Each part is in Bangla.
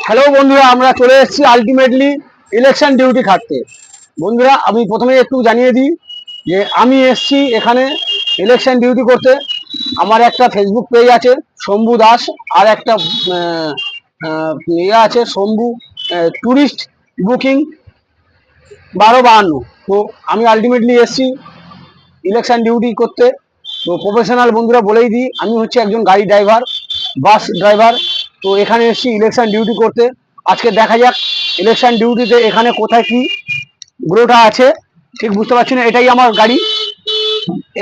হ্যালো বন্ধুরা, আমরা চলে এসেছি আলটিমেটলি ইলেকশন ডিউটি খাটতে। বন্ধুরা, আমি প্রথমে একটু জানিয়ে দিই যে আমি এসেছি এখানে ইলেকশন ডিউটি করতে। আমার একটা ফেসবুক পেজ আছে শম্ভু দাস, আর একটা ইয়ে আছে শম্ভু ট্যুরিস্ট বুকিং 1252। তো আমি আলটিমেটলি এসেছি ইলেকশন ডিউটি করতে। তো প্রফেশনাল বন্ধুরা বলেই দিই, আমি হচ্ছে একজন গাড়ি ড্রাইভার, বাস ড্রাইভার। তো এখানে এসেছি ইলেকশন ডিউটি করতে। আজকে দেখা যাক ইলেকশন ডিউটিতে এখানে কোথায় কি গ্রোটা আছে ঠিক বুঝতে পারছি না। এটাই আমার গাড়ি,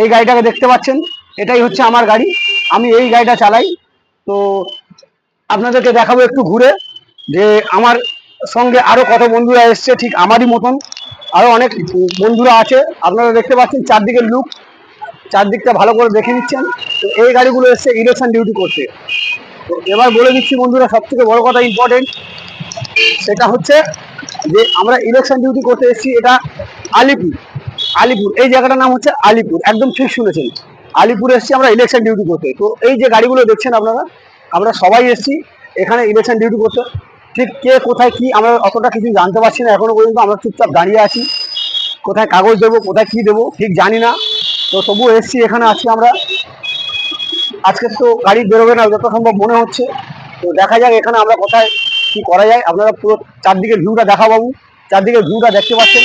এই গাড়িটাকে দেখতে পাচ্ছেন, এটাই হচ্ছে আমার গাড়ি। আমি এই গাড়িটা চালাই। তো আপনাদেরকে দেখাবো একটু ঘুরে যে আমার সঙ্গে আরো কত বন্ধুরা এসছে ঠিক আমারই মতন। আরো অনেক বন্ধুরা আছে, আপনারা দেখতে পাচ্ছেন চারদিকের লুক, চারদিকটা ভালো করে দেখে নিচ্ছেন। তো এই গাড়িগুলো এসছে ইলেকশন ডিউটি করতে। তো এবার বলে দিচ্ছি বন্ধুরা, সব থেকে বড় কথা ইম্পর্টেন্ট, সেটা হচ্ছে যে আমরা ইলেকশন ডিউটি করতে এসেছি এটা আলিপুর। আলিপুর এই জায়গাটার নাম হচ্ছে আলিপুর, একদম ঠিক শুনেছেন। আলিপুরে এসেছি আমরা ইলেকশন ডিউটি করতে। তো এই যে গাড়িগুলো দেখছেন আপনারা, আমরা সবাই এসেছি এখানে ইলেকশন ডিউটি করতে। ঠিক কে কোথায় কি আমরা অতটা কিছু জানতে পারছি না এখনো পর্যন্ত, আমরা চুপচাপ দাঁড়িয়ে আছি। কোথায় কাগজ দেবো, কোথায় কি দেবো ঠিক জানি না। তো তবুও এসেছি এখানে আছি আমরা। আজকে তো গাড়ি বেরোবে না যত সম্ভব মনে হচ্ছে। তো দেখা যাক এখানে আমরা কোথায় কি করা যায়। আপনারা পুরো চারদিকের ভিউটা দেখা বাবু, চারদিকের ভিউটা দেখতে পাচ্ছেন।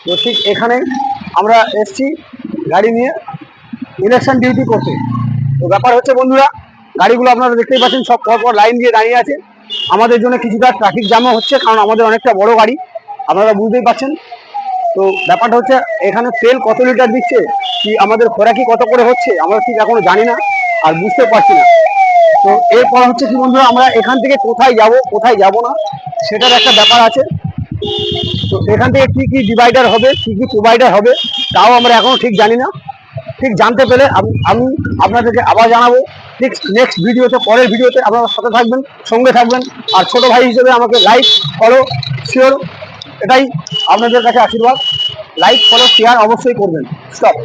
তো ঠিক এখানে আমরা এসছি গাড়ি নিয়ে ইলেকশন ডিউটি করতে। তো ব্যাপার হচ্ছে বন্ধুরা, গাড়িগুলো আপনারা দেখতেই পাচ্ছেন সব পরপর লাইন দিয়ে দাঁড়িয়ে আছে। আমাদের জন্য কিছুটা ট্রাফিক জ্যামও হচ্ছে, কারণ আমাদের অনেকটা বড় গাড়ি, আপনারা বুঝতেই পারছেন। তো ব্যাপারটা হচ্ছে এখানে তেল কত লিটার দিচ্ছে, কি আমাদের খোরাকি কত করে হচ্ছে, আমরা ঠিক এখনো জানি না আর বুঝতে পারছি না। তো এরপর হচ্ছে কি বন্ধুরা, আমরা এখান থেকে কোথায় যাব কোথায় যাব না সেটার একটা ব্যাপার আছে। তো এখান থেকে কি কি ডিভাইডার হবে, কি কি প্রোভাইডার হবে, তাও আমরা এখনো ঠিক জানি না। ঠিক জানতে পেরে আমি আপনাদেরকে আবার জানাবো ঠিক নেক্সট ভিডিওতে, পরের ভিডিওতে। আপনারা সাথে থাকবেন, সঙ্গে থাকবেন। আর ছোট ভাই হিসেবে আমাকে লাইক, ফলো, শেয়ার, এটাই আপনাদের কাছে আশীর্বাদ। লাইক, ফলো, শেয়ার অবশ্যই করবেন। স্টপ।